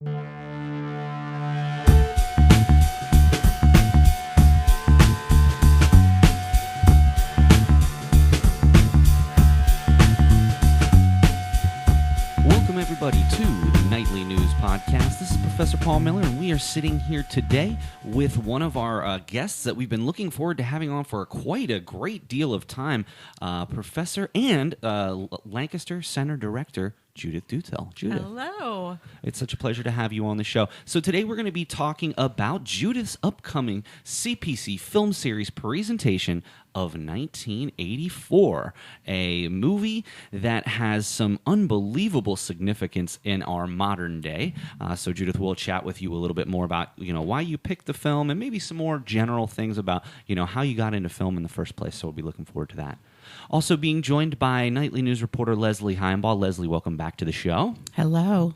Welcome, everybody, to the Nightly News Podcast. This is Professor Paul Miller, and we are sitting here today with one of our guests that we've been looking forward to having on for quite a great deal of time, Professor and Lancaster Center Director Judith Dutill. Judith. Hello. It's such a pleasure to have you on the show. So today we're going to be talking about Judith's upcoming CPC Film Series presentation of 1984, a movie that has some unbelievable significance in our modern day. So Judith will chat with you a little bit more about, why you picked the film and maybe some more general things about, how you got into film in the first place. So we'll be looking forward to that. Also being joined by Nightly News reporter Leslie Heimbaugh. Leslie, welcome back to the show. Hello.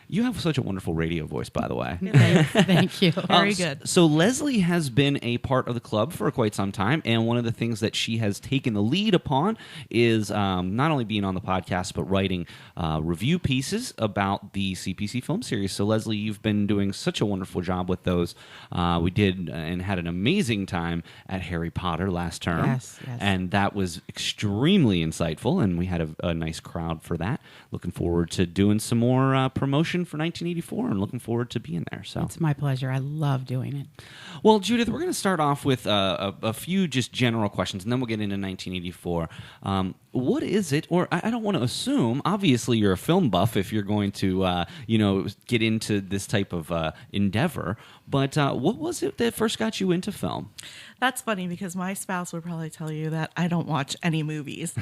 You have such a wonderful radio voice, by the way. Thank you. Very good. So Leslie has been a part of the club for quite some time, and one of the things that she has taken the lead upon is not only being on the podcast, but writing review pieces about the CPC Film Series. So Leslie, you've been doing such a wonderful job with those. We did and had an amazing time at Harry Potter last term. Yes. And that was extremely insightful, and we had a nice crowd for that. Looking forward to doing some more promotion for 1984 and looking forward to being there. So It's my pleasure. I love doing it. Well, Judith, we're going to start off with a few just general questions, and then we'll get into 1984. What is it, or I don't want to assume, obviously you're a film buff if you're going to, get into this type of endeavor, but what was it that first got you into film? That's funny because my spouse would probably tell you that I don't watch any movies,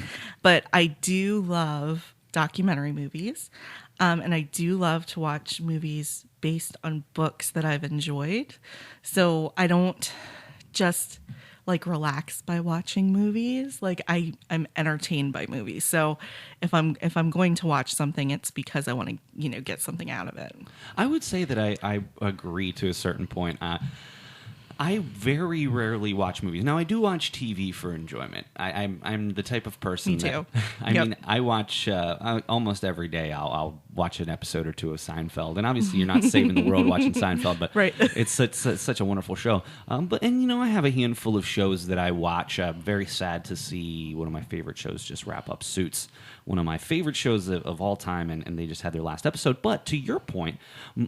but I do love documentary movies. And I do love to watch movies based on books that I've enjoyed. So I don't just relax by watching movies. I'm entertained by movies. So if I'm going to watch something, it's because I want to get something out of it. I would say that I agree to a certain point. I very rarely watch movies. Now, I do watch TV for enjoyment. I'm the type of person. Me too. I watch almost every day. I'll watch an episode or two of Seinfeld, and obviously, you're not saving the world watching Seinfeld, but right. it's such a wonderful show. I have a handful of shows that I watch. Very sad to see one of my favorite shows just wrap up. Suits, one of my favorite shows of all time, and they just had their last episode. But to your point,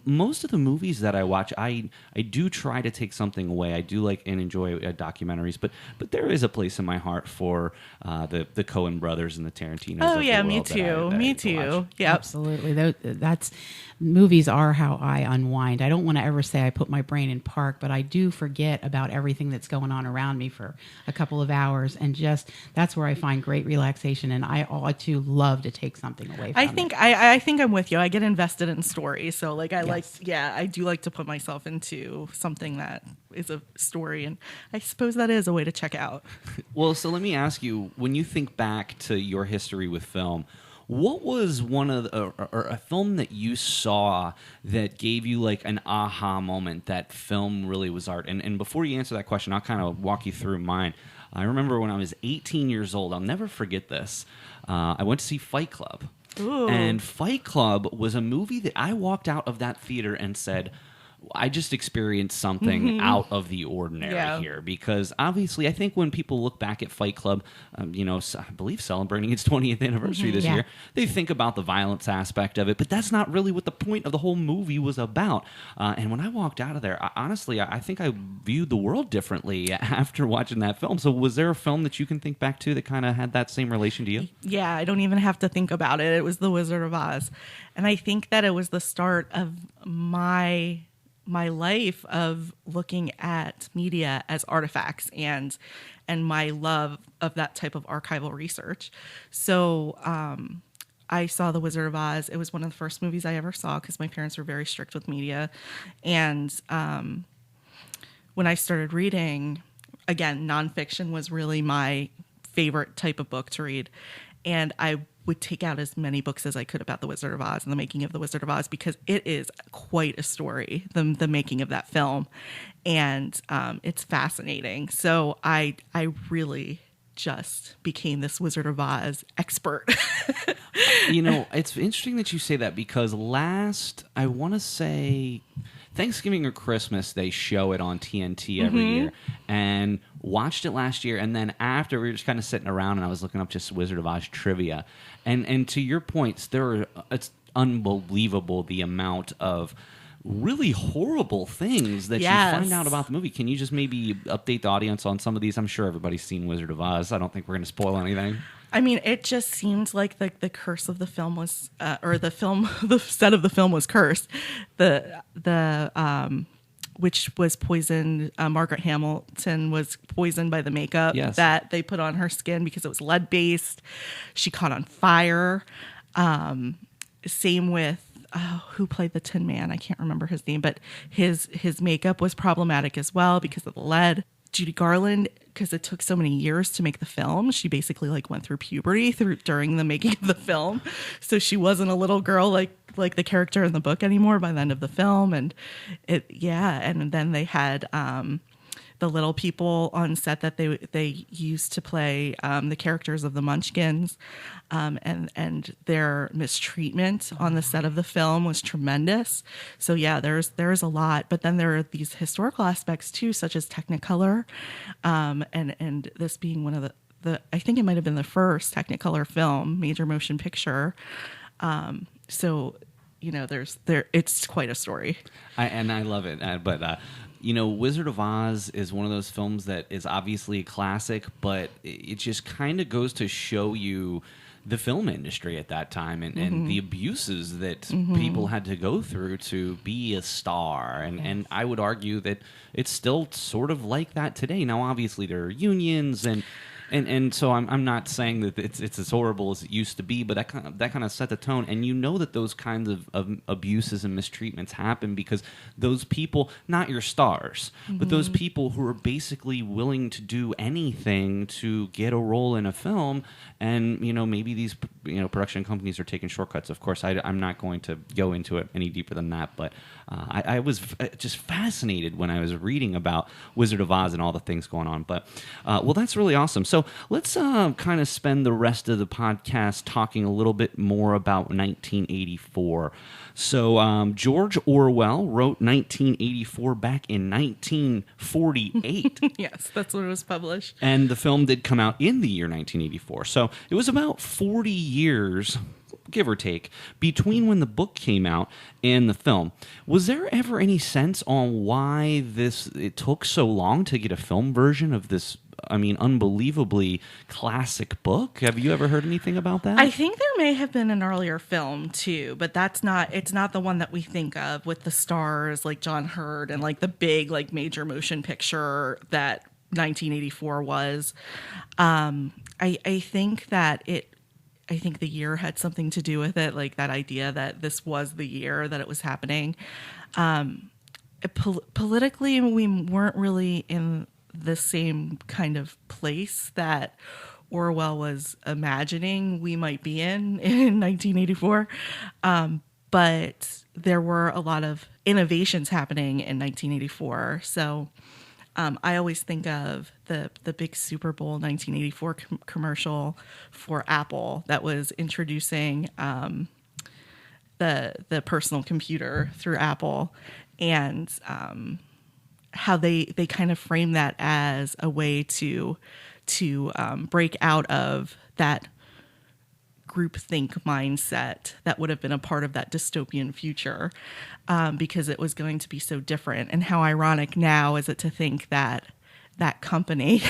most of the movies that I watch, I do try to take something away. I do like and enjoy documentaries, but there is a place in my heart for the Coen brothers and the Tarantinos. Oh yeah, me too. Me too. Yeah, absolutely. That's movies are how I unwind. I don't want to ever say I put my brain in park, but I do forget about everything that's going on around me for a couple of hours, and just that's where I find great relaxation. And I ought to love to take something away from it. I think I'm with you. I get invested in stories, so Yes. I do like to put myself into something that is a story, and I suppose that is a way to check out. Well, so let me ask you, when you think back to your history with film, what was one of a film that you saw that gave you an aha moment that film really was art? And before you answer that question, I'll kind of walk you through mine. I remember when I was 18 years old, I'll never forget this. I went to see Fight Club. Ooh. And Fight Club was a movie that I walked out of that theater and said, I just experienced something out of the ordinary here, because obviously I think when people look back at Fight Club, I believe celebrating its 20th anniversary this year, they think about the violence aspect of it, but that's not really what the point of the whole movie was about. And when I walked out of there, honestly, I think I viewed the world differently after watching that film. So was there a film that you can think back to that kind of had that same relation to you? Yeah, I don't even have to think about it. It was The Wizard of Oz. And I think that it was the start of my life of looking at media as artifacts and my love of that type of archival research. So I saw The Wizard of Oz. It was one of the first movies I ever saw because my parents were very strict with media. And when I started reading, again, nonfiction was really my favorite type of book to read. And I would take out as many books as I could about The Wizard of Oz and the making of The Wizard of Oz, because it is quite a story, the making of that film. And it's fascinating. So I really just became this Wizard of Oz expert. It's interesting that you say that because I want to say Thanksgiving or Christmas, they show it on TNT every year, and watched it last year. And then after, we were just kind of sitting around, and I was looking up just Wizard of Oz trivia. And to your points, it's unbelievable the amount of really horrible things that you find out about the movie. Can you just maybe update the audience on some of these? I'm sure everybody's seen Wizard of Oz. I don't think we're going to spoil anything. I mean, it just seemed like the curse of the film was, or the set of the film was cursed. Which was poisoned. Margaret Hamilton was poisoned by the makeup that they put on her skin because it was lead based. She caught on fire. Same with who played the Tin Man? I can't remember his name, but his makeup was problematic as well because of the lead. Judy Garland, because it took so many years to make the film, she basically went through puberty during the making of the film, so she wasn't a little girl like the character in the book anymore by the end of the film. And and then they had the little people on set that they used to play the characters of the Munchkins, and their mistreatment on the set of the film was tremendous. So there's a lot, but then there are these historical aspects too, such as Technicolor, and this being one of the I think it might have been the first Technicolor film, major motion picture. So it's quite a story. I love it, but. Wizard of Oz is one of those films that is obviously a classic, but it just kind of goes to show you the film industry at that time and the abuses that people had to go through to be a star. And I would argue that it's still sort of like that today. Now, obviously, there are unions and so I'm not saying that it's as horrible as it used to be, but that kind of set the tone. And that those kinds of abuses and mistreatments happen because those people, not your stars, but those people who are basically willing to do anything to get a role in a film. And maybe these production companies are taking shortcuts. Of course, I'm not going to go into it any deeper than that, but I was just fascinated when I was reading about Wizard of Oz and all the things going on. But well, that's really awesome. So let's kind of spend the rest of the podcast talking a little bit more about 1984. So George Orwell wrote 1984 back in 1948. Yes, that's when it was published. And the film did come out in the year 1984. So it was about 40 years, give or take, between when the book came out and the film. Was there ever any sense on why it took so long to get a film version of this, unbelievably classic book? Have you ever heard anything about that? I think there may have been an earlier film too, but it's not the one that we think of with the stars like John Hurt and the big major motion picture that 1984 was. I think that I think the year had something to do with it, that idea that this was the year that it was happening. Politically, we weren't really in the same kind of place that Orwell was imagining we might be in 1984. But there were a lot of innovations happening in 1984. So I always think of the big Super Bowl 1984 commercial for Apple that was introducing the personal computer through Apple, and how they kind of frame that as a way to break out of that groupthink mindset that would have been a part of that dystopian future, because it was going to be so different. And how ironic now is it to think that that company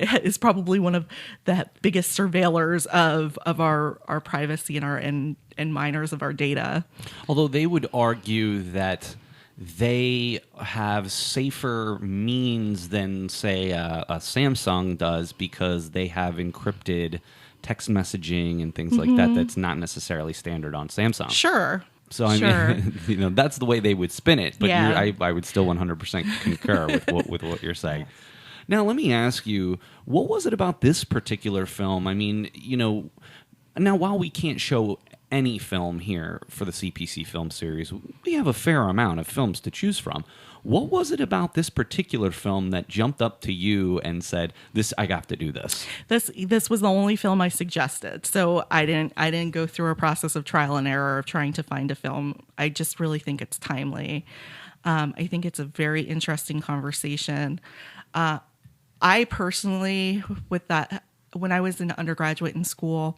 is probably one of the biggest surveillors of our privacy and miners of our data. Although they would argue that they have safer means than, say, a Samsung does, because they have encrypted text messaging and things like that that's not necessarily standard on Samsung. Sure. So I mean, that's the way they would spin it. But I would still 100% concur with what you're saying. Now, let me ask you, what was it about this particular film? I mean, now while we can't show any film here for the CPC Film Series, we have a fair amount of films to choose from. What was it about this particular film that jumped up to you and said, "This, I have to do this"? This was the only film I suggested, so I didn't go through a process of trial and error of trying to find a film. I just really think it's timely. I think it's a very interesting conversation. I personally, with that, when I was an undergraduate in school,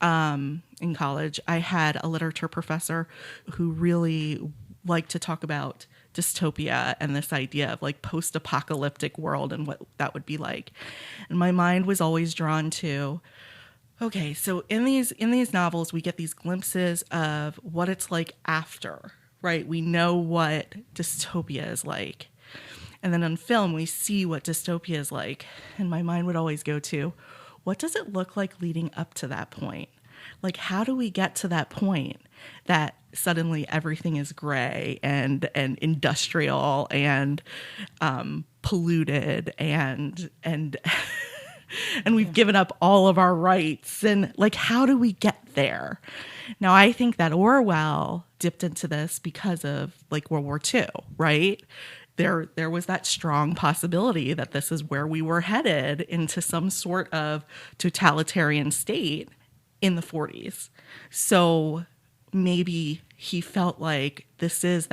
in college, I had a literature professor who really liked to talk about dystopia and this idea of like post-apocalyptic world and what that would be like. And my mind was always drawn to, okay, so in these novels, we get these glimpses of what it's like after, right? We know what dystopia is like. And then on film, we see what dystopia is like. And my mind would always go to, what does it look like leading up to that point? Like, how do we get to that point that suddenly everything is gray and industrial and polluted and and we've given up all of our rights? And like, how do we get there? Now, I think that Orwell dipped into this because of like World War II, right? There was that strong possibility that this is where we were headed, into some sort of totalitarian state in the 40s. So maybe he felt like this is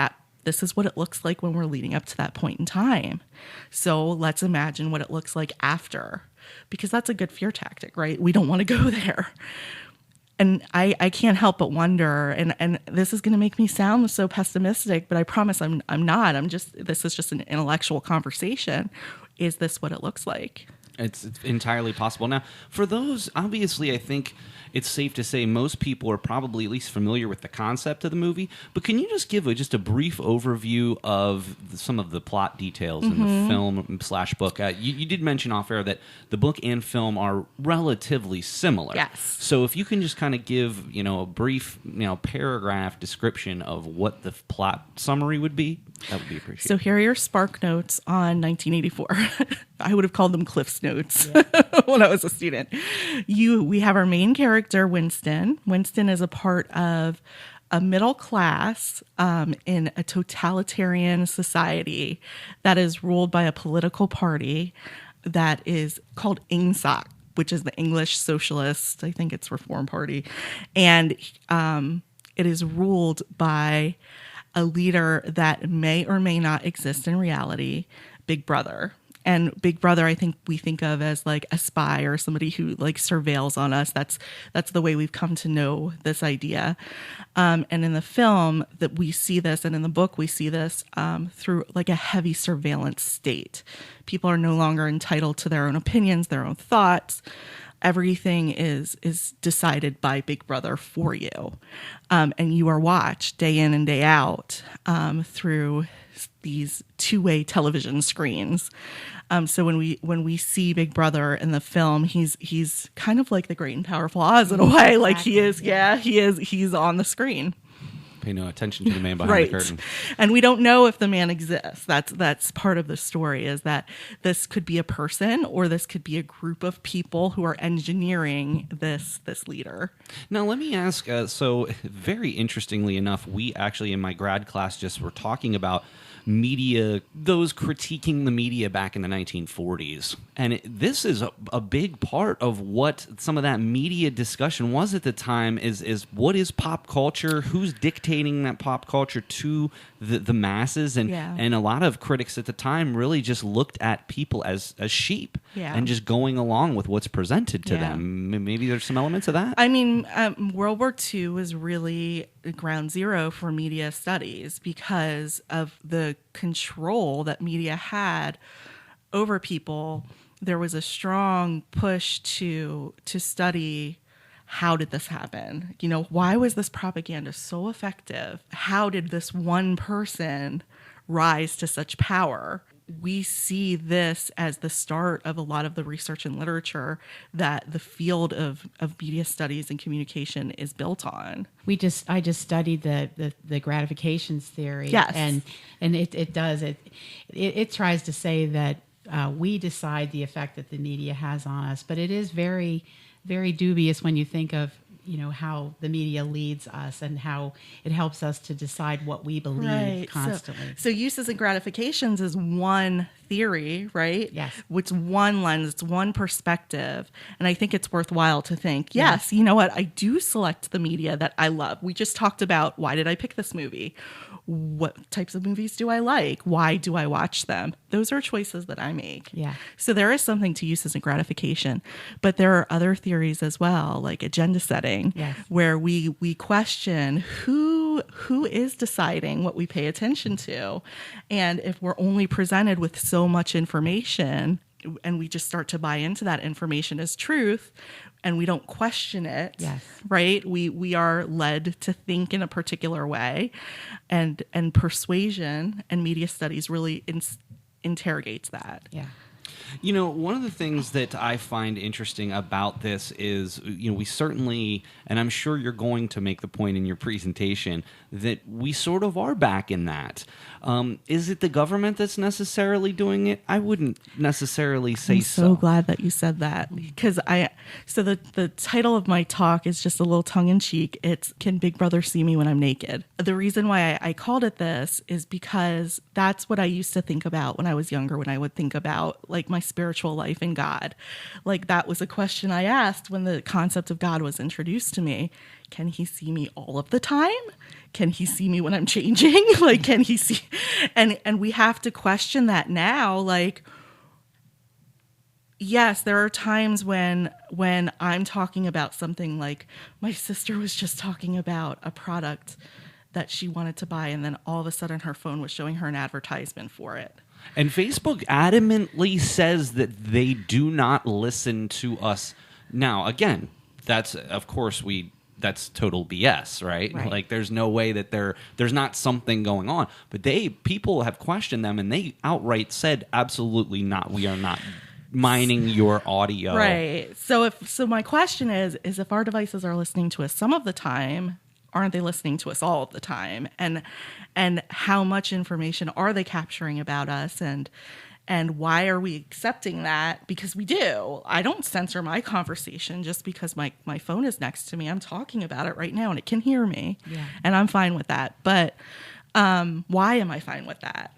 what it looks like when we're leading up to that point in time. So let's imagine what it looks like after, because that's a good fear tactic, right? We don't want to go there. And I can't help but wonder, and this is going to make me sound so pessimistic, but I promise I'm not. This is just an intellectual conversation. Is this what it looks like? It's entirely possible. Now, for those, obviously, I think it's safe to say most people are probably at least familiar with the concept of the movie. But can you just give just a brief overview of some of the plot details in the film/book? You did mention off air that the book and film are relatively similar. Yes. So if you can just kind of give a brief paragraph description of what the plot summary would be, that would be appreciated. So here are your Spark Notes on 1984. I would have called them Cliff's Notes when I was a student. We have our main character, Winston. Winston is a part of a middle class in a totalitarian society that is ruled by a political party that is called INGSOC, which is the English Socialist, I think it's Reform Party. And it is ruled by a leader that may or may not exist in reality, Big Brother. And Big Brother, I think we think of as like a spy or somebody who like surveils on us. That's the way we've come to know this idea. And in the film that we see this, and in the book we see this through like a heavy surveillance state. People are no longer entitled to their own opinions, their own thoughts. Everything is decided by Big Brother for you. And you are watched day in and day out through these two-way television screens. So when we see Big Brother in the film, he's kind of like the great and powerful Oz in a way. Like he is, he's on the screen. Pay no attention to the man behind the curtain. And we don't know if the man exists. That's part of the story, is that this could be a person or this could be a group of people who are engineering this leader. Now, let me ask, so very interestingly enough, we actually in my grad class just were talking about media, those critiquing the media back in the 1940s. And this is a big part of what some of that media discussion was at the time, is what is pop culture, who's dictating that pop culture to the masses. And a lot of critics at the time really just looked at people as sheep and just going along with what's presented to them. Maybe there's some elements of that? I mean, World War II was really ground zero for media studies because of the control that media had over people. There was a strong push to study, how did this happen? Why was this propaganda so effective? How did this one person rise to such power? We see this as the start of a lot of the research and literature that the field of media studies and communication is built on. I just studied the gratifications theory. Yes. And it tries to say that we decide the effect that the media has on us, but it is very, very dubious when you think of how the media leads us and how it helps us to decide what we believe constantly. So uses and gratifications is one theory, right? Yes. It's one lens, it's one perspective. And I think it's worthwhile to think, yes, you know what? I do select the media that I love. We just talked about, why did I pick this movie? What types of movies do I like? Why do I watch them? Those are choices that I make. Yeah. So there is something to uses and gratification, but there are other theories as well, like agenda setting, where we question who is deciding what we pay attention to. And if we're only presented with so much information and we just start to buy into that information as truth, and we don't question it, right? We are led to think in a particular way, and persuasion and media studies really interrogates that. Yeah. One of the things that I find interesting about this is, we certainly, and I'm sure you're going to make the point in your presentation, that we sort of are back in that. Is it the government that's necessarily doing it? I wouldn't necessarily say I'm so glad that you said that, because the title of my talk is just a little tongue-in-cheek. It's Can Big Brother See Me When I'm Naked? The reason why I called it this is because that's what I used to think about when I was younger, when I would think about like my spiritual life and God. Like that was a question I asked when the concept of God was introduced to me. Can he see me all of the time? Can he see me when I'm changing? Like, can he see? And we have to question that now. Like, yes, there are times when I'm talking about something, like my sister was just talking about a product that she wanted to buy, and then all of a sudden her phone was showing her an advertisement for it. And Facebook adamantly says that they do not listen to us. Now, again, that's, of course, that's total BS, right? Like, there's no way that there's not something going on. But people have questioned them, and they outright said, absolutely not. We are not mining your audio. Right. So my question is if our devices are listening to us some of the time, aren't they listening to us all of the time? And how much information are they capturing about us? And why are we accepting that? Because we do. I don't censor my conversation just because my phone is next to me. I'm talking about it right now and it can hear me. Yeah. And I'm fine with that. But why am I fine with that?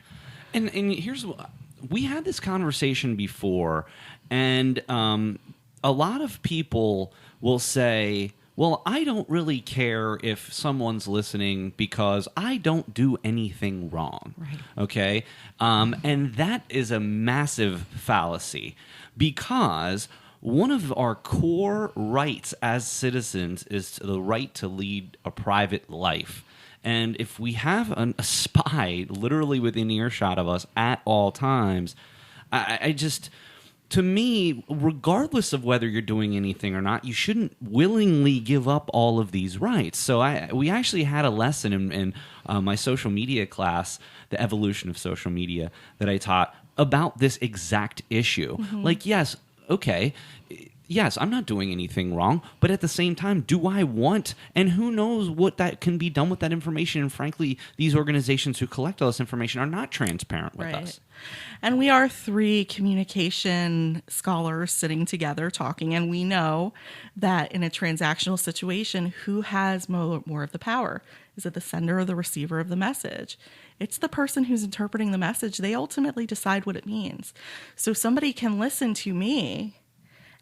And here's what we had this conversation before, and a lot of people will say, well, I don't really care if someone's listening because I don't do anything wrong. Right. Okay? And that is a massive fallacy, because one of our core rights as citizens is the right to lead a private life. And if we have a spy literally within earshot of us at all times, I just... To me, regardless of whether you're doing anything or not, you shouldn't willingly give up all of these rights. So we actually had a lesson in my social media class, the evolution of social media, that I taught about this exact issue. Mm-hmm. Like, yes, okay, yes, I'm not doing anything wrong, but at the same time, do I want, and who knows what that can be done with that information? And frankly, these organizations who collect all this information are not transparent with us. And we are three communication scholars sitting together talking, and we know that in a transactional situation, who has more of the power? Is it the sender or the receiver of the message? It's the person who's interpreting the message. They ultimately decide what it means. So somebody can listen to me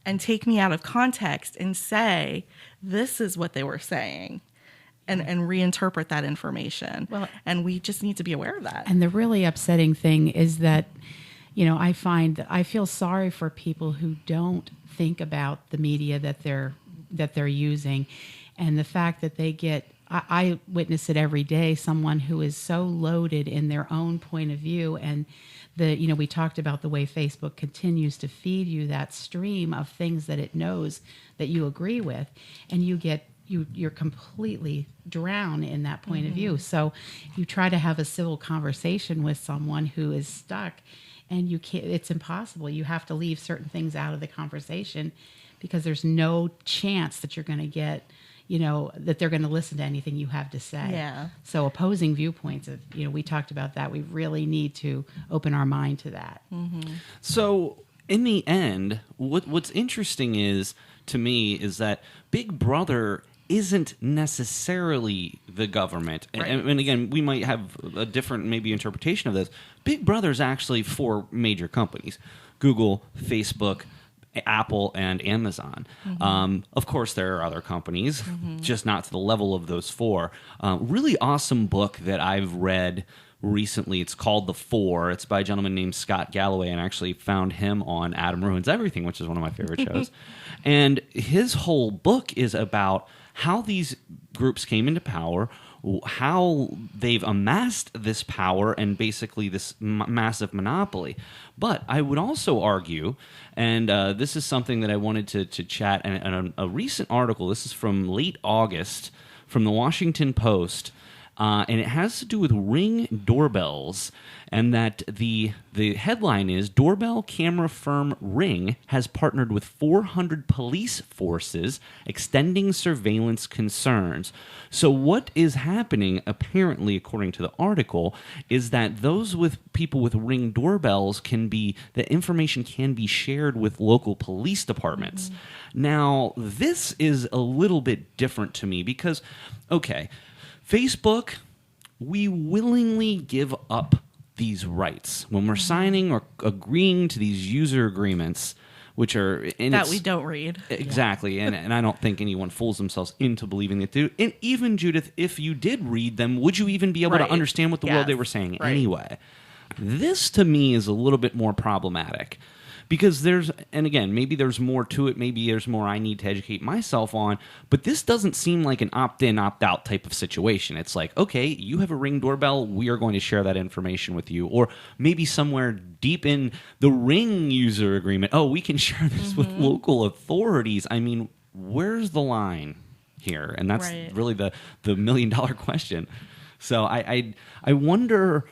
and take me out of context and say, this is what they were saying, and reinterpret that information. Well, and we just need to be aware of that. And the really upsetting thing is that, I find that I feel sorry for people who don't think about the media that they're using, and the fact that they get, I witness it every day, someone who is so loaded in their own point of view, and we talked about the way Facebook continues to feed you that stream of things that it knows that you agree with, and you're completely drowned in that point of view. So you try to have a civil conversation with someone who is stuck, and you can't. It's impossible. You have to leave certain things out of the conversation because there's no chance that you're going to get, that they're going to listen to anything you have to say. Yeah. So opposing viewpoints, we talked about that. We really need to open our mind to that. Mm-hmm. So in the end, what's interesting to me is that Big Brother isn't necessarily the government. Right. And again, we might have a different maybe interpretation of this. Big Brother's actually four major companies: Google, Facebook, Apple, and Amazon. Of course, there are other companies, just not to the level of those four. Really awesome book that I've read recently. It's called The Four. It's by a gentleman named Scott Galloway, and I actually found him on Adam Ruins Everything, which is one of my favorite shows. And his whole book is about how these groups came into power, how they've amassed this power and basically this massive monopoly. But I would also argue, and this is something that I wanted to chat, and a recent article, this is from late August, from the Washington Post, and it has to do with Ring doorbells, and that the headline is, doorbell camera firm Ring has partnered with 400 police forces, extending surveillance concerns. So what is happening, apparently, according to the article, is that those with people with Ring doorbells the information can be shared with local police departments. Now, this is a little bit different to me because, okay, Facebook, we willingly give up these rights when we're signing or agreeing to these user agreements, which are that we don't read. Exactly, and I don't think anyone fools themselves into believing that they do. And even, Judith, if you did read them, would you even be able to understand what the world they were saying anyway? This, to me, is a little bit more problematic. Because and again, maybe there's more to it, maybe there's more I need to educate myself on, but this doesn't seem like an opt-in, opt-out type of situation. It's like, okay, you have a Ring doorbell, we are going to share that information with you. Or maybe somewhere deep in the Ring user agreement, we can share this with local authorities. I mean, where's the line here? And that's really the million-dollar question. So I wonder,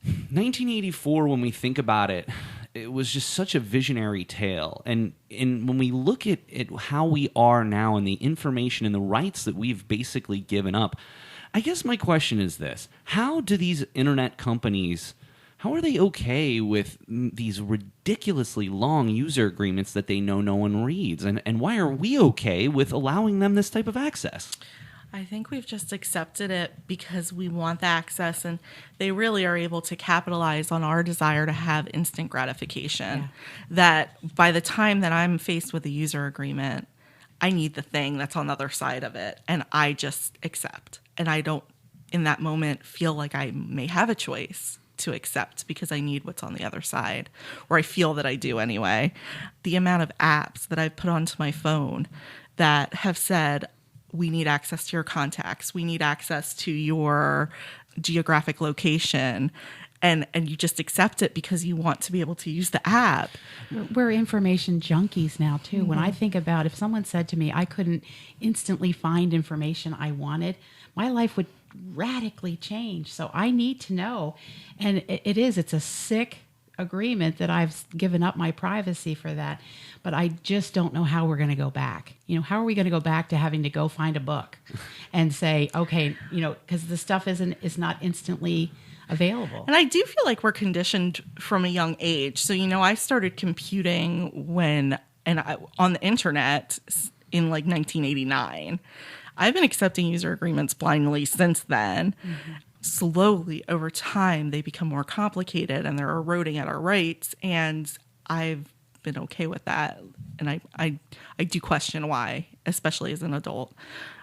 1984, when we think about it, it was just such a visionary tale. And when we look at how we are now and the information and the rights that we've basically given up, I guess my question is this. How do these internet companies, how are they okay with these ridiculously long user agreements that they know no one reads? And why are we okay with allowing them this type of access? I think we've just accepted it because we want the access, and they really are able to capitalize on our desire to have instant gratification. Yeah. That by the time that I'm faced with a user agreement, I need the thing that's on the other side of it, and I just accept. And I don't, in that moment, feel like I may have a choice to accept because I need what's on the other side, or I feel that I do anyway. The amount of apps that I've put onto my phone that have said, we need access to your contacts, we need access to your geographic location, and you just accept it because you want to be able to use the app. We're information junkies now, too. When I think about if someone said to me I couldn't instantly find information I wanted, my life would radically change. So I need to know. And it's a sick agreement that I've given up my privacy for that, but I just don't know how we're going to go back. How are we going to go back to having to go find a book and say, okay, because the stuff is not instantly available. And I do feel like we're conditioned from a young age. So, I started computing on the internet in like 1989. I've been accepting user agreements blindly since then. Mm-hmm. Slowly over time, they become more complicated and they're eroding at our rights. And I've been okay with that. And I do question why, especially as an adult.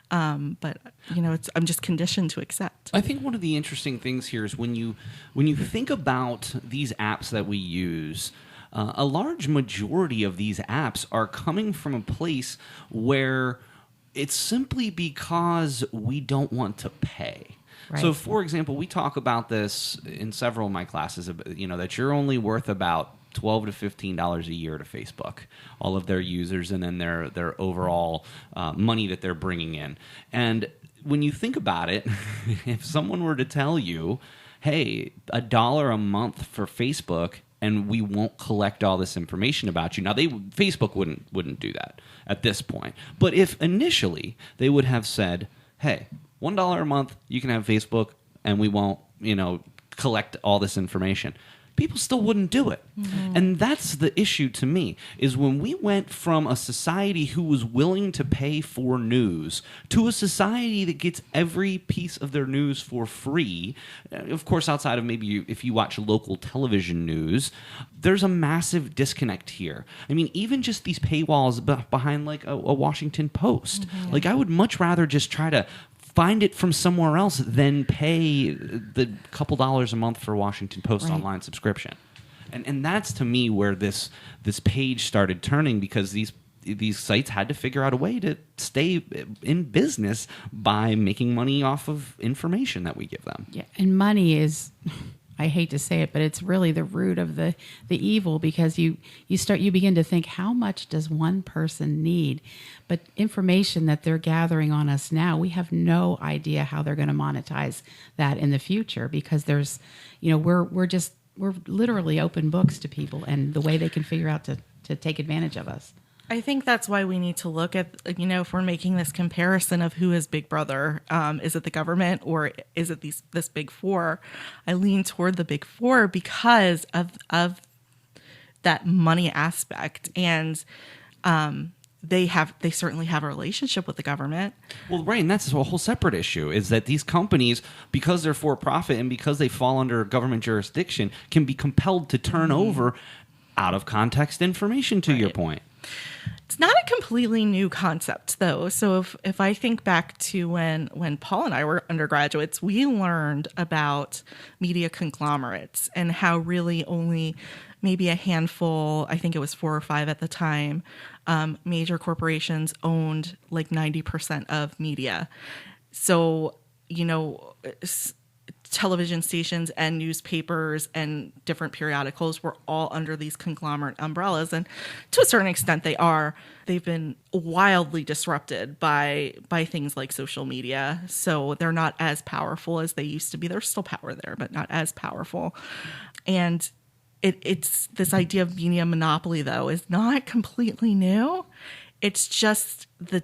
But I'm just conditioned to accept. I think one of the interesting things here is when you think about these apps that we use, a large majority of these apps are coming from a place where it's simply because we don't want to pay. Right. So, for example, we talk about this in several of my classes, that you're only worth about $12 to $15 a year to Facebook, all of their users, and then their overall money that they're bringing in. And when you think about it, if someone were to tell you, hey, $1 a month for Facebook, and we won't collect all this information about you. Now, Facebook wouldn't do that at this point. But if initially they would have said, hey, $1 a month, you can have Facebook, and we won't, collect all this information. people still wouldn't do it. And that's the issue to me, is when we went from a society who was willing to pay for news to a society that gets every piece of their news for free. Of course, outside of maybe if you watch local television news, there's a massive disconnect here. I mean, even just these paywalls behind like a Washington Post. Like, I would much rather just try to find it from somewhere else than pay the couple dollars a month for Washington Post online subscription. And that's, to me, where this page started turning, because these sites had to figure out a way to stay in business by making money off of information that we give them. Yeah, and money is, I hate to say it, but it's really the root of the evil, because you begin to think, how much does one person need? But information that they're gathering on us now, we have no idea how they're going to monetize that in the future, because there's, we're literally open books to people and the way they can figure out to take advantage of us. I think that's why we need to look at, if we're making this comparison of who is Big Brother, is it the government or is it this Big Four? I lean toward the Big Four because of that money aspect. And they certainly have a relationship with the government. Well, right, and that's a whole separate issue, is that these companies, because they're for profit and because they fall under government jurisdiction, can be compelled to turn over out of context information, to your point. It's not a completely new concept, though. So if I think back to when Paul and I were undergraduates, we learned about media conglomerates and how really only maybe a handful, I think it was 4 or 5 at the time, major corporations owned like 90% of media. So, television stations and newspapers and different periodicals were all under these conglomerate umbrellas. And to a certain extent they've been wildly disrupted by things like social media. So they're not as powerful as they used to be. There's still power there, but not as powerful. And it's this idea of media monopoly, though, is not completely new. It's just the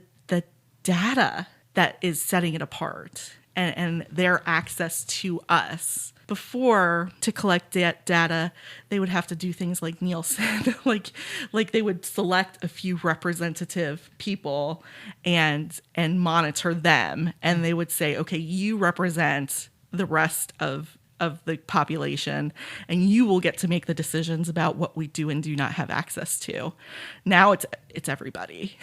data that is setting it apart. And their access to us. Before, to collect data, they would have to do things like Nielsen, like they would select a few representative people and monitor them, and they would say, okay, you represent the rest of the population, and you will get to make the decisions about what we do and do not have access to. Now it's everybody.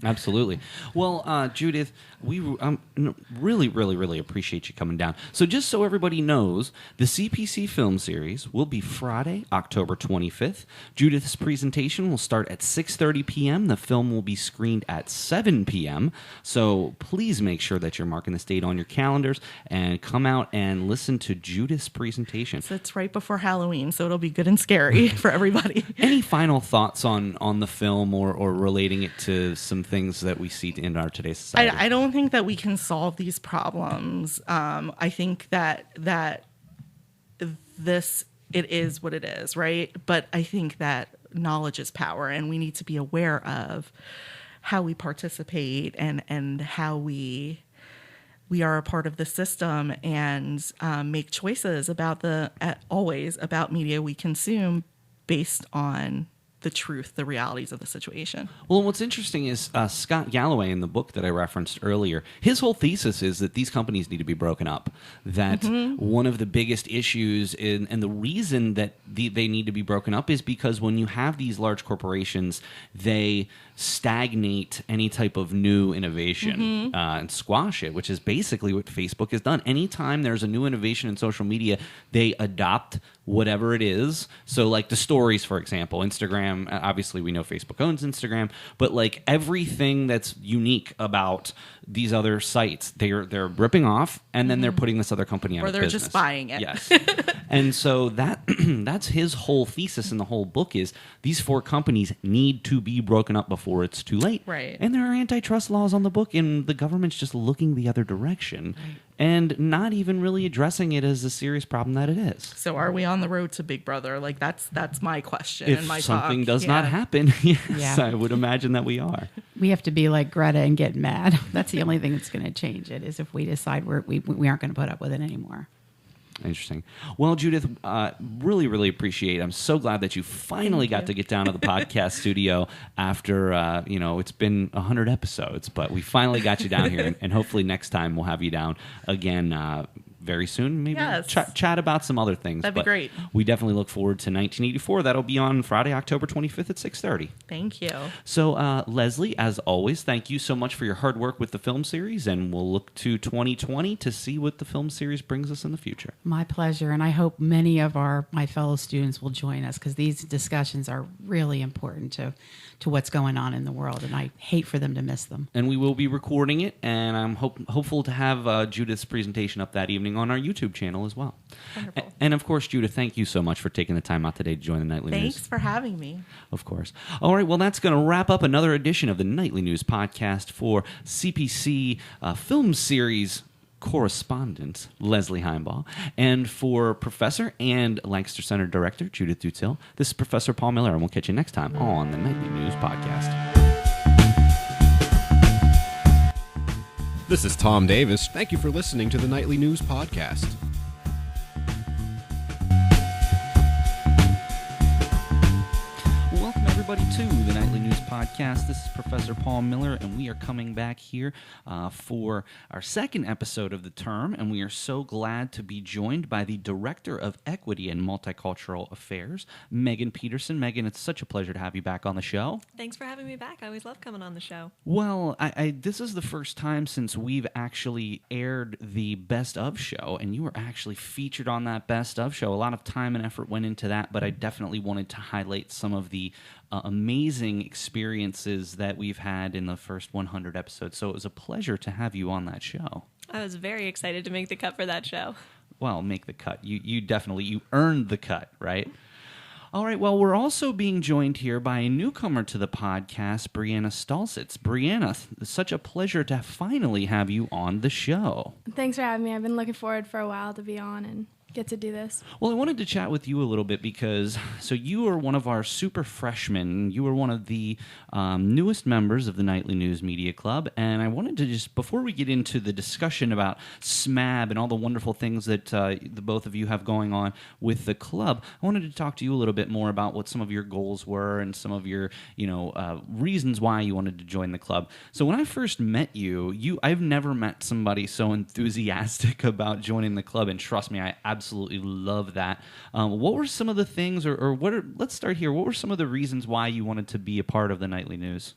Absolutely. Well, Judith, we really, really, really appreciate you coming down. So just so everybody knows, the CPC Film Series will be Friday, October 25th. Judith's presentation will start at 6:30 p.m. The film will be screened at 7 p.m. So please make sure that you're marking this date on your calendars and come out and listen to Judith's presentation. So it's right before Halloween, so it'll be good and scary for everybody. Any final thoughts on the film or relating it to some things that we see in our today's society? I don't think that we can solve these problems. I think that it is what it is, right? But I think that knowledge is power, and we need to be aware of how we participate and how we are a part of the system, and make choices always about media we consume based on the truth, the realities of the situation. Well, what's interesting is Scott Galloway, in the book that I referenced earlier, his whole thesis is that these companies need to be broken up. That one of the biggest issues and the reason that they need to be broken up is because when you have these large corporations, they stagnate any type of new innovation and squash it, which is basically what Facebook has done. Anytime there's a new innovation in social media, they adopt whatever it is. So like the stories, for example, Instagram, obviously we know Facebook owns Instagram, but like everything that's unique about these other sites, they're ripping off, and then they're putting this other company out of business. Or they're just buying it. Yes. And so that's his whole thesis in the whole book, is these 4 companies need to be broken up before it's too late. Right. And there are antitrust laws on the book, and the government's just looking the other direction. Right. And not even really addressing it as a serious problem that it is. So are we on the road to Big Brother? Like that's my question. If and my something talk. does not happen, yes, I would imagine that we are. We have to be like Greta and get mad. That's the only thing that's going to change it, is if we decide we aren't going to put up with it anymore. Interesting. Well, Judith, really, really appreciate it. I'm so glad that you finally got to get down to the podcast studio after, it's been 100 episodes, but we finally got you down here, and hopefully next time we'll have you down again very soon. Maybe chat about some other things. That'd be great. We definitely look forward to 1984. That'll be on Friday, October 25th at 6:30. Thank you. So, Leslie, as always, thank you so much for your hard work with the film series, and we'll look to 2020 to see what the film series brings us in the future. My pleasure, and I hope many of my fellow students will join us, because these discussions are really important to what's going on in the world, and I hate for them to miss them. And we will be recording it, and I'm hopeful to have Judith's presentation up that evening on our YouTube channel as well. Wonderful. And of course, Judith, thank you so much for taking the time out today to join the Nightly News. Thanks for having me. Of course. All right, well, that's going to wrap up another edition of the Nightly News podcast for CPC Film Series correspondent Leslie Heimbaugh, and for Professor and Lancaster Center Director Judith Dutill. This is Professor Paul Miller, and we'll catch you next time on the Nightly News podcast. This is Tom Davis. Thank you for listening to the Nightly News Podcast. Welcome, everybody, to the Nightly News Podcast. This is Professor Paul Miller, and we are coming back here for our second episode of the term, and we are so glad to be joined by the Director of Equity and Multicultural Affairs, Megan Peterson. Megan, it's such a pleasure to have you back on the show. Thanks for having me back. I always love coming on the show. Well, this is the first time since we've actually aired the Best of show, and you were actually featured on that Best of show. A lot of time and effort went into that, but I definitely wanted to highlight some of the amazing experiences that we've had in the first 100 episodes. So it was a pleasure to have you on that show. I was very excited to make the cut for that show. Well, make the cut. You definitely earned the cut, right? All right, well, we're also being joined here by a newcomer to the podcast, Brianna Stolzitz. Brianna, it's such a pleasure to finally have you on the show. Thanks for having me. I've been looking forward for a while to be on and get to do this. Well, I wanted to chat with you a little bit because, so you are one of our super freshmen. You are one of the newest members of the Nightly News Media Club, and I wanted to just, before we get into the discussion about SMAB and all the wonderful things that the both of you have going on with the club, I wanted to talk to you a little bit more about what some of your goals were and some of your, reasons why you wanted to join the club. So when I first met I've never met somebody so enthusiastic about joining the club, and trust me, I absolutely love that. What were some of the things, let's start here. What were some of the reasons why you wanted to be a part of the Nightly News?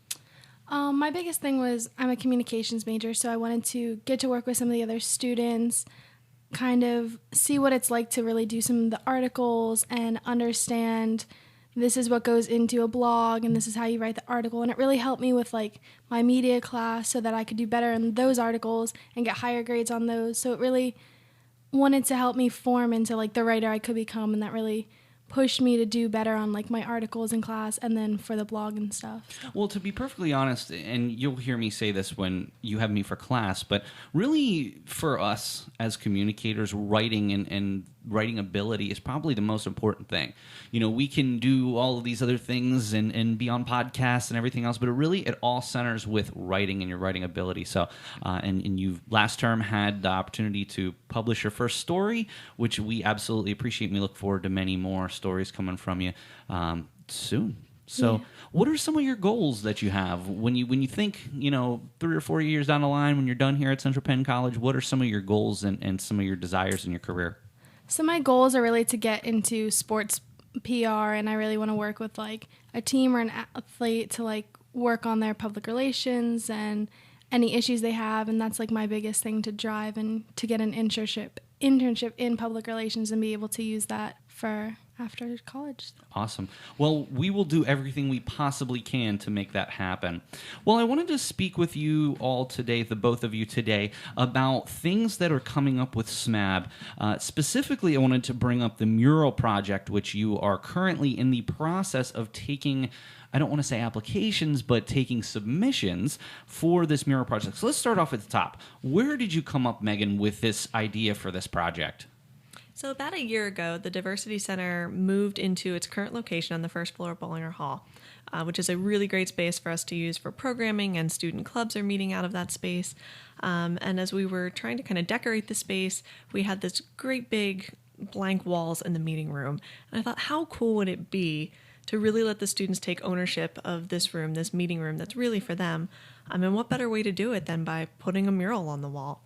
My biggest thing was I'm a communications major, so I wanted to get to work with some of the other students, kind of see what it's like to really do some of the articles and understand this is what goes into a blog and this is how you write the article. And it really helped me with my media class so that I could do better in those articles and get higher grades on those. So it really wanted to help me form into the writer I could become, and that really pushed me to do better on my articles in class and then for the blog and stuff. Well, to be perfectly honest, and you'll hear me say this when you have me for class, but really for us as communicators, writing and writing ability is probably the most important thing. We can do all of these other things and be on podcasts and everything else, but it all centers with writing and your writing ability. So, and you last term had the opportunity to publish your first story, which we absolutely appreciate, and we look forward to many more stories coming from you soon. So what are some of your goals that you have when you think, 3 or 4 years down the line when you're done here at Central Penn College? What are some of your goals and some of your desires in your career? So my goals are really to get into sports PR, and I really want to work with a team or an athlete to work on their public relations and any issues they have, and that's my biggest thing to drive, and to get an internship in public relations and be able to use that for after college. Awesome. Well, we will do everything we possibly can to make that happen. Well, I wanted to speak with you all today, the both of you today, about things that are coming up with SMAB. Specifically, I wanted to bring up the mural project, which you are currently in the process of taking, I don't want to say applications, but taking submissions for this mural project. So let's start off at the top. Where did you come up, Megan, with this idea for this project? So about a year ago, the Diversity Center moved into its current location on the first floor of Bollinger Hall, which is a really great space for us to use for programming, and student clubs are meeting out of that space. And as we were trying to kind of decorate the space, we had this great big blank walls in the meeting room. And I thought, how cool would it be to really let the students take ownership of this room, this meeting room that's really for them? And what better way to do it than by putting a mural on the wall?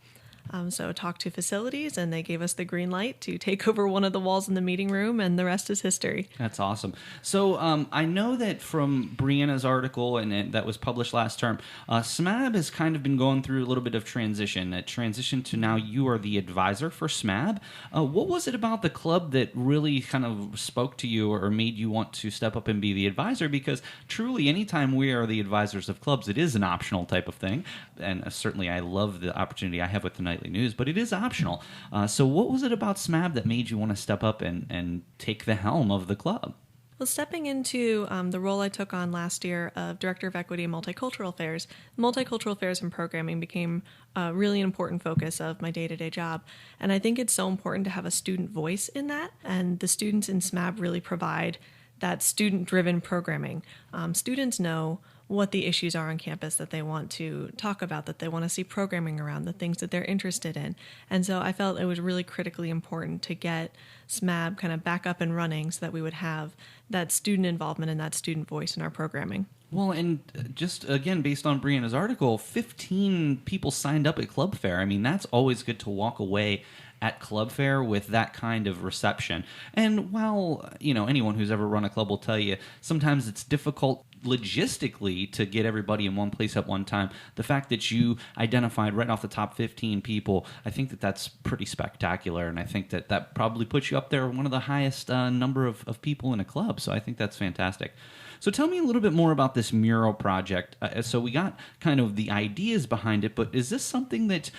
So talked to facilities, and they gave us the green light to take over one of the walls in the meeting room, and the rest is history. That's awesome. So I know that from Brianna's article, and that was published last term, SMAB has kind of been going through a little bit of transition. That transition to now you are the advisor for SMAB. What was it about the club that really kind of spoke to you or made you want to step up and be the advisor? Because truly, anytime we are the advisors of clubs, it is an optional type of thing. And certainly I love the opportunity I have with the Nightly News, but it is optional. So what was it about SMAB that made you want to step up and take the helm of the club? Well, stepping into the role I took on last year of Director of Equity and Multicultural Affairs, Multicultural Affairs and Programming became a really important focus of my day-to-day job. And I think it's so important to have a student voice in that, and the students in SMAB really provide that student-driven programming. Students know what the issues are on campus that they want to talk about, that they want to see programming around, the things that they're interested in. And so I felt it was really critically important to get SMAB kind of back up and running so that we would have that student involvement and that student voice in our programming. Well, and just, again, based on Brianna's article, 15 people signed up at Club Fair. I mean, that's always good to walk away at Club Fair with that kind of reception. And while, anyone who's ever run a club will tell you, sometimes it's difficult logistically to get everybody in one place at one time. The fact that you identified right off the top 15 people, I think that that's pretty spectacular, and I think that that probably puts you up there one of the highest number of people in a club, so I think that's fantastic. So tell me a little bit more about this mural project. So we got kind of the ideas behind it, but is this something that,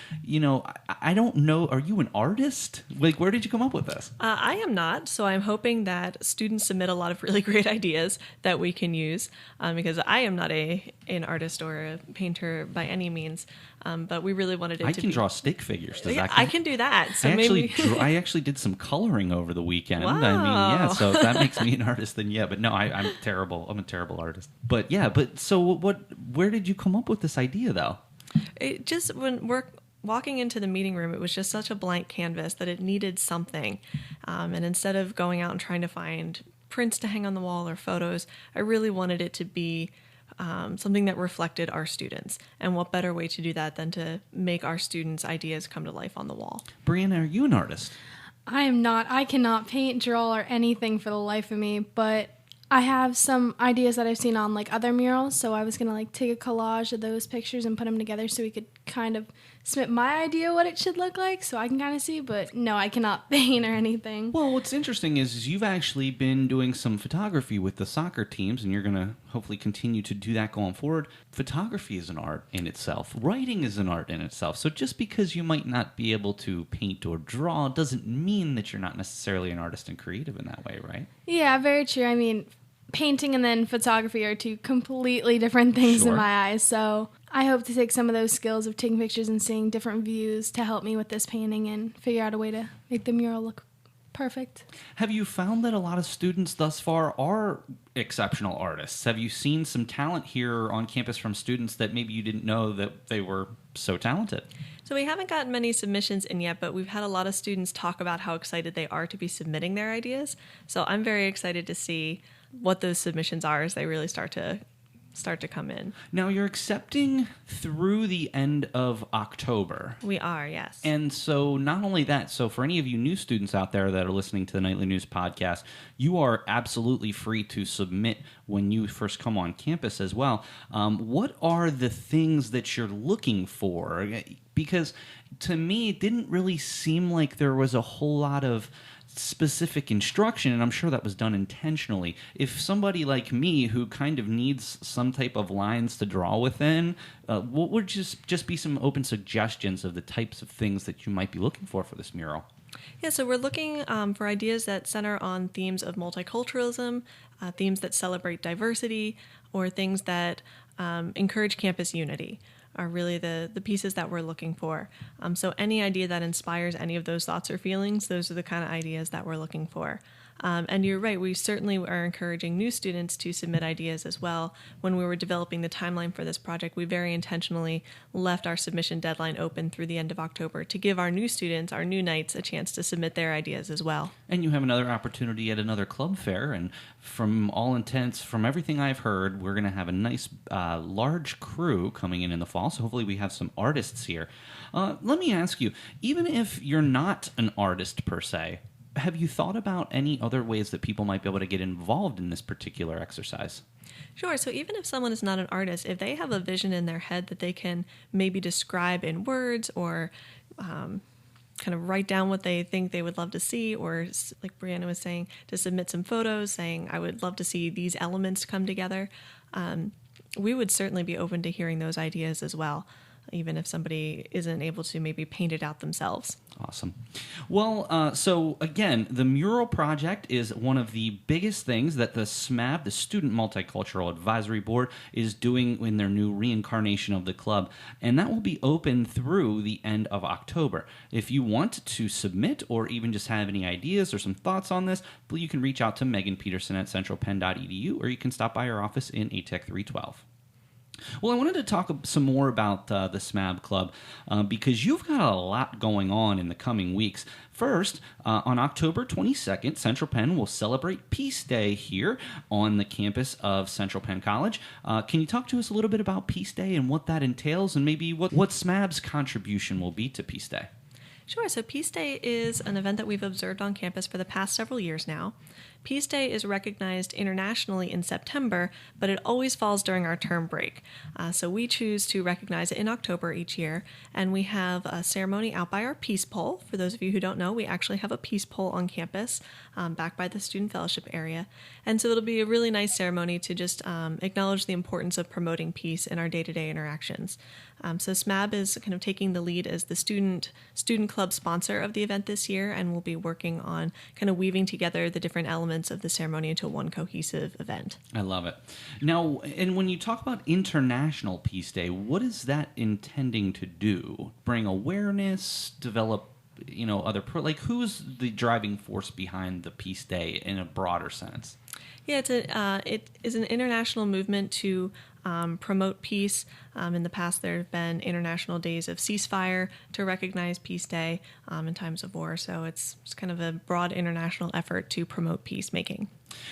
I don't know, are you an artist? Like, where did you come up with this? I am not, so I'm hoping that students submit a lot of really great ideas that we can use, because I am not an artist or a painter by any means, but we really wanted it I to can be... draw stick figures. Does that count? I can do that. So I actually did some coloring over the weekend. Wow. I mean, yeah, so if that makes me an artist, then yeah. But no, I'm terrible. I'm a terrible artist. But yeah, so where did you come up with this idea, though? It just, when we're walking into the meeting room, it was just such a blank canvas that it needed something. And instead of going out and trying to find prints to hang on the wall or photos, I really wanted it to be something that reflected our students. And what better way to do that than to make our students' ideas come to life on the wall? Brianna, are you an artist? I am not. I cannot paint, draw, or anything for the life of me, but I have some ideas that I've seen on other murals, so I was going to take a collage of those pictures and put them together so we could kind of submit my idea what it should look like so I can kind of see, but no, I cannot paint or anything. Well, what's interesting is you've actually been doing some photography with the soccer teams, and you're going to hopefully continue to do that going forward. Photography is an art in itself. Writing is an art in itself. So just because you might not be able to paint or draw doesn't mean that you're not necessarily an artist and creative in that way, right? Yeah, very true. I mean, painting and then photography are two completely different things in my eyes, so I hope to take some of those skills of taking pictures and seeing different views to help me with this painting and figure out a way to make the mural look perfect. Have you found that a lot of students thus far are exceptional artists? Have you seen some talent here on campus from students that maybe you didn't know that they were so talented? So we haven't gotten many submissions in yet, but we've had a lot of students talk about how excited they are to be submitting their ideas. So I'm very excited to see what those submissions are as they really start to come in. Now, you're accepting through the end of October. We are, yes. And so not only that, so for any of you new students out there that are listening to the Nightly News podcast, you are absolutely free to submit when you first come on campus as well. What are the things that you're looking for? Because to me, it didn't really seem like there was a whole lot of specific instruction, and I'm sure that was done intentionally. If somebody like me who kind of needs some type of lines to draw within, what would just be some open suggestions of the types of things that you might be looking for this mural? Yeah, so we're looking for ideas that center on themes of multiculturalism, themes that celebrate diversity, or things that encourage campus unity. really the pieces that we're looking for. So any idea that inspires any of those thoughts or feelings, those are the kind of ideas that we're looking for. And you're right, we certainly are encouraging new students to submit ideas as well. When we were developing the timeline for this project, we very intentionally left our submission deadline open through the end of October to give our new students, our new knights, a chance to submit their ideas as well. And you have another opportunity at another club fair, and from all intents, from everything I've heard, we're going to have a nice large crew coming in the fall, so hopefully we have some artists here. Let me ask you, even if you're not an artist per se, have you thought about any other ways that people might be able to get involved in this particular exercise? Sure. So even if someone is not an artist, if they have a vision in their head that they can maybe describe in words or kind of write down what they think they would love to see, or like Brianna was saying, to submit some photos saying, I would love to see these elements come together, we would certainly be open to hearing those ideas as well, even if somebody isn't able to maybe paint it out themselves. Awesome. Well, so again, the mural project is one of the biggest things that the SMAB, the Student Multicultural Advisory Board, is doing in their new reincarnation of the club, and that will be open through the end of October. If you want to submit or even just have any ideas or some thoughts on this, you can reach out to Megan Peterson at centralpenn.edu, or you can stop by our office in ATEC 312. Well, I wanted to talk some more about the SMAB Club because you've got a lot going on in the coming weeks. First, on October 22nd, Central Penn will celebrate Peace Day here on the campus of Central Penn College. Can you talk to us a little bit about Peace Day and what that entails, and maybe what SMAB's contribution will be to Peace Day? Sure. So Peace Day is an event that we've observed on campus for the past several years now. Peace Day is recognized internationally in September, but it always falls during our term break. So we choose to recognize it in October each year, and we have a ceremony out by our Peace Pole. For those of you who don't know, we actually have a Peace Pole on campus, back by the Student Fellowship area. And so it'll be a really nice ceremony to just acknowledge the importance of promoting peace in our day-to-day interactions. So SMAB is kind of taking the lead as the student club sponsor of the event this year, and we'll be working on kind of weaving together the different elements of the ceremony into one cohesive event. I love it. Now, and when you talk about International Peace Day, what is that intending to do? Bring awareness, develop, other like who's the driving force behind the Peace Day in a broader sense? Yeah, it is an international movement to promote peace. In the past, there have been international days of ceasefire to recognize Peace Day in times of war. So it's kind of a broad international effort to promote peacemaking.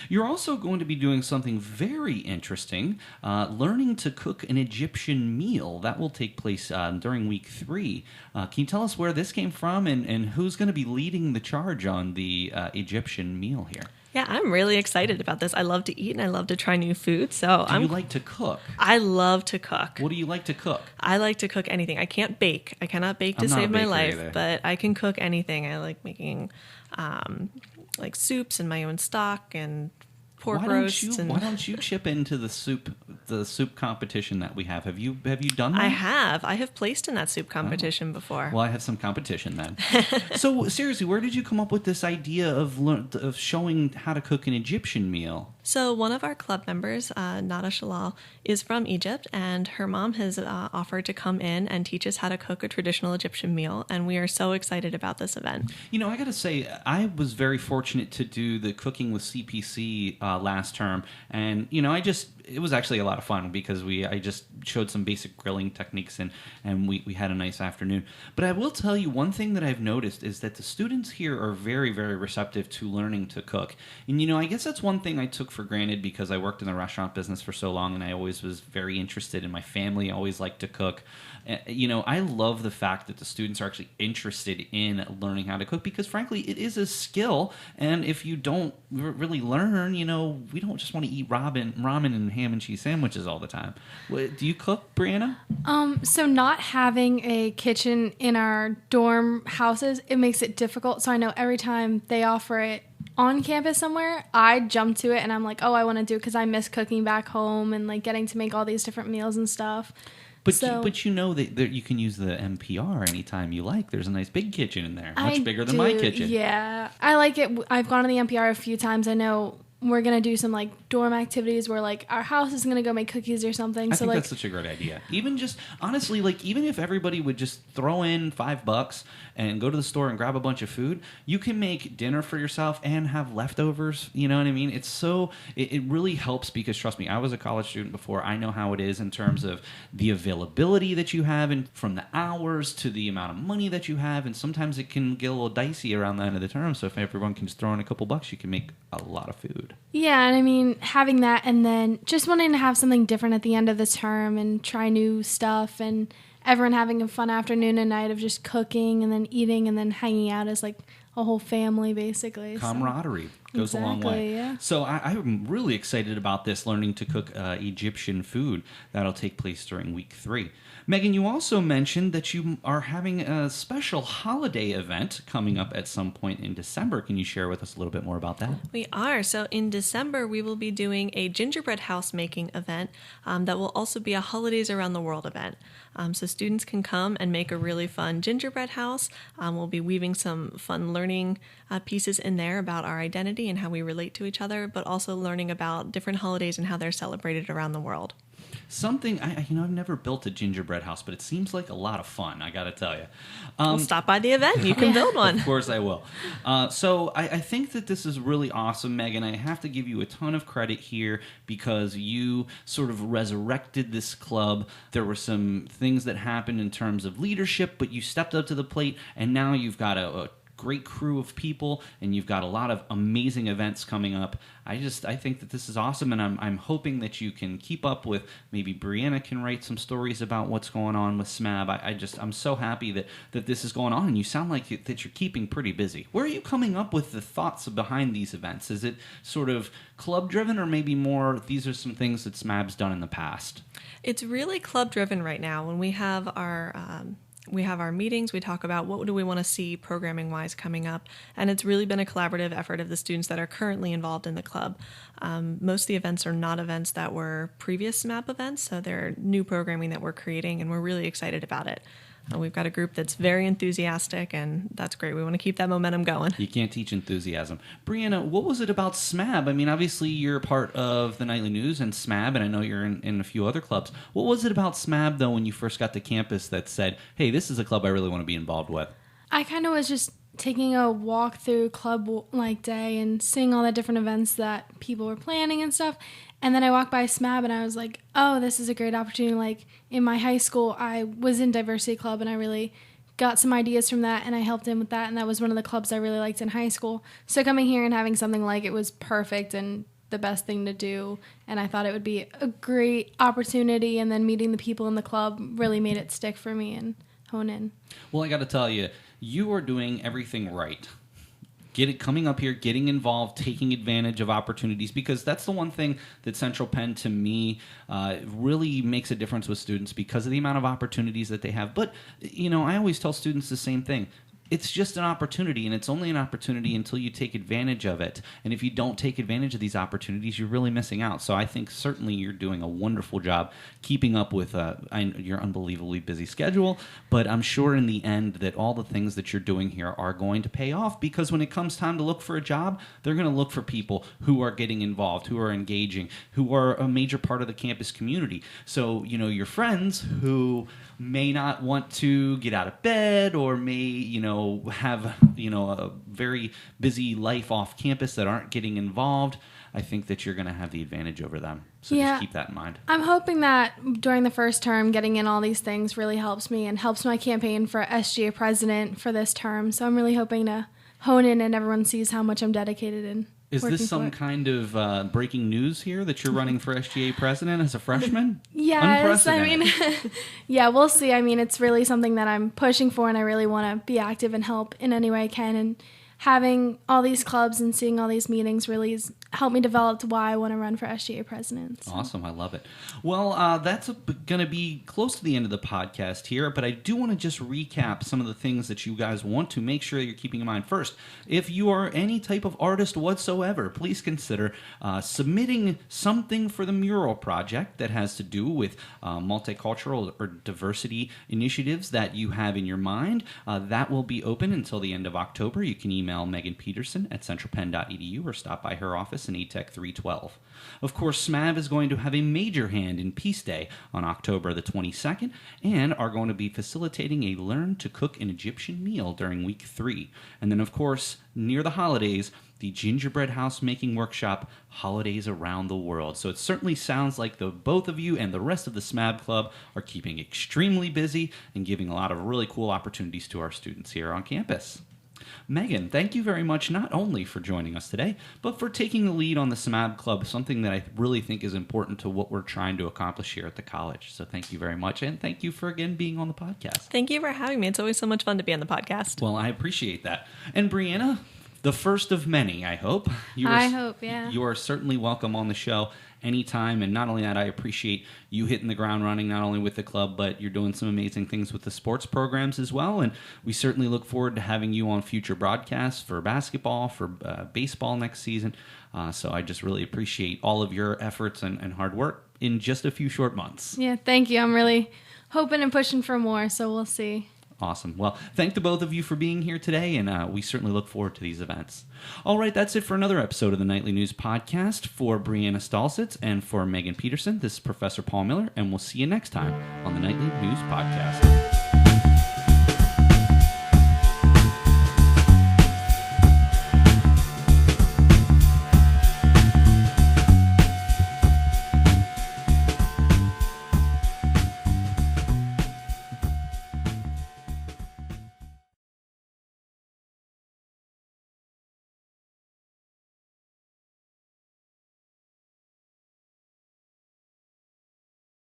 You're also going to be doing something very interesting, learning to cook an Egyptian meal. That will take place during week 3. Can you tell us where this came from and who's going to be leading the charge on the Egyptian meal here? Yeah, I'm really excited about this. I love to eat and I love to try new food. So Do you like to cook? I love to cook. What do you like to cook? I like to cook anything. I can't bake. I cannot bake to save my life, but I can cook anything. I like making like soups and my own stock and pork roasts. Why don't you chip into the soup competition that we have? Have you done that? I have placed in that soup competition before. Well, I have some competition then. So seriously, where did you come up with this idea of showing how to cook an Egyptian meal? So one of our club members, Nada Shalal, is from Egypt, and her mom has offered to come in and teach us how to cook a traditional Egyptian meal, and we are so excited about this event. I got to say, I was very fortunate to do the Cooking with CPC last term, and it was actually a lot of fun because I just showed some basic grilling techniques and we had a nice afternoon. But I will tell you one thing that I've noticed is that the students here are very, very receptive to learning to cook. And I guess that's one thing I took for granted because I worked in the restaurant business for so long and I always was very interested, and my family always liked to cook. I love the fact that the students are actually interested in learning how to cook because, frankly, it is a skill. And if you don't really learn, we don't just want to eat ramen and ham and cheese sandwiches all the time. Do you cook, Brianna? So not having a kitchen in our dorm houses, it makes it difficult. So I know every time they offer it on campus somewhere, I jump to it and I'm like, oh, I want to do it because I miss cooking back home and like getting to make all these different meals and stuff. But that you can use the MPR anytime you like. There's a nice big kitchen in there, much bigger than my kitchen. Yeah, I like it. I've gone to the MPR a few times. I know we're going to do some like dorm activities where like our house is going to go make cookies or something. I so think like that's such a great idea. Even just, honestly, like even if everybody would just throw in $5 and go to the store and grab a bunch of food, you can make dinner for yourself and have leftovers. You know what I mean? It's so, it really helps because trust me, I was a college student before. I know how it is in terms of the availability that you have and from the hours to the amount of money that you have. And sometimes it can get a little dicey around the end of the term. So if everyone can just throw in a couple bucks, you can make a lot of food. Yeah, and I mean, having that and then just wanting to have something different at the end of the term and try new stuff and everyone having a fun afternoon and night of just cooking and then eating and then hanging out as like a whole family, basically. Camaraderie goes a long way. Yeah. So I'm really excited about this, learning to cook Egyptian food. That'll take place during week 3. Megan, you also mentioned that you are having a special holiday event coming up at some point in December. Can you share with us a little bit more about that? We are. So in December, we will be doing a gingerbread house making event that will also be a Holidays Around the World event. So students can come and make a really fun gingerbread house. We'll be weaving some fun learning pieces in there about our identity and how we relate to each other, but also learning about different holidays and how they're celebrated around the world. Something, I've never built a gingerbread house, but it seems like a lot of fun, I got to tell you. We'll stop by the event. You can build one. Of course I will. So I think that this is really awesome, Megan. I have to give you a ton of credit here because you sort of resurrected this club. There were some things that happened in terms of leadership, but you stepped up to the plate, and now you've got a great crew of people, and you've got a lot of amazing events coming up. I think that this is awesome, and I'm hoping that you can keep up with, maybe Brianna can write some stories about what's going on with SMAB. I'm so happy that this is going on, and you sound like that you're keeping pretty busy. Where are you coming up with the thoughts behind these events? Is it sort of club driven, or maybe more these are some things that SMAB's done in the past? It's really club driven right now. When we have our meetings, we talk about what do we want to see programming-wise coming up, and it's really been a collaborative effort of the students that are currently involved in the club. Most of the events are not events that were previous SMAP events, so they're new programming that we're creating, and we're really excited about it. We've got a group that's very enthusiastic, and that's great. We want to keep that momentum going. You can't teach enthusiasm. Brianna, what was it about SMAB? I mean, obviously you're a part of the Nightly News and SMAB, and I know you're in a few other clubs. What was it about SMAB, though, when you first got to campus that said, hey, this is a club I really want to be involved with? I kind of was just taking a walk through club like day and seeing all the different events that people were planning and stuff. And then I walked by SMAB and I was like, oh, this is a great opportunity. Like in my high school, I was in diversity club and I really got some ideas from that and I helped in with that. And that was one of the clubs I really liked in high school. So coming here and having something like it was perfect and the best thing to do. And I thought it would be a great opportunity. And then meeting the people in the club really made it stick for me and hone in. Well, I got to tell you, you are doing everything right. Coming up here, getting involved, taking advantage of opportunities, because that's the one thing that Central Penn, to me, really makes a difference with students because of the amount of opportunities that they have. But, I always tell students the same thing. It's just an opportunity, and it's only an opportunity until you take advantage of it. And if you don't take advantage of these opportunities, you're really missing out. So I think certainly you're doing a wonderful job keeping up with your unbelievably busy schedule. But I'm sure in the end that all the things that you're doing here are going to pay off, because when it comes time to look for a job, they're going to look for people who are getting involved, who are engaging, who are a major part of the campus community. So, your friends who may not want to get out of bed or may, have, a very busy life off campus that aren't getting involved, I think that you're going to have the advantage over them. So just keep that in mind. I'm hoping that during the first term, getting in all these things really helps me and helps my campaign for SGA president for this term. So I'm really hoping to hone in and everyone sees how much I'm dedicated in. Is this some kind of breaking news here that you're running for SGA president as a freshman? Yes, we'll see. I mean, it's really something that I'm pushing for, and I really want to be active and help in any way I can. And having all these clubs and seeing all these meetings really has helped me develop why I want to run for SGA president. So. Awesome. I love it. Well, that's going to be close to the end of the podcast here, but I do want to just recap some of the things that you guys want to make sure you're keeping in mind. First, if you are any type of artist whatsoever, please consider submitting something for the mural project that has to do with multicultural or diversity initiatives that you have in your mind. That will be open until the end of October. You can email Megan Peterson at centralpenn.edu or stop by her office campus in ATEC 312. Of course, SMAB is going to have a major hand in Peace Day on October the 22nd and are going to be facilitating a Learn to Cook an Egyptian Meal during week 3. And then, of course, near the holidays, the Gingerbread House Making Workshop, Holidays Around the World. So it certainly sounds like the both of you and the rest of the SMAB Club are keeping extremely busy and giving a lot of really cool opportunities to our students here on campus. Megan, thank you very much not only for joining us today, but for taking the lead on the SMAB Club, something that I really think is important to what we're trying to accomplish here at the college. So thank you very much, and thank you for, again, being on the podcast. Thank you for having me. It's always so much fun to be on the podcast. Well, I appreciate that. And Brianna, the first of many, I hope. I hope, yeah. You are certainly welcome on the show anytime. And not only that, I appreciate you hitting the ground running, not only with the club, but you're doing some amazing things with the sports programs as well. And we certainly look forward to having you on future broadcasts for basketball, for baseball next season. So I just really appreciate all of your efforts and hard work in just a few short months. Yeah, thank you. I'm really hoping and pushing for more, so we'll see. Awesome. Well, thank the both of you for being here today, and we certainly look forward to these events. All right, that's it for another episode of the Nightly News Podcast. For Brianna Stolzitz and for Megan Peterson, this is Professor Paul Miller, and we'll see you next time on the Nightly News Podcast.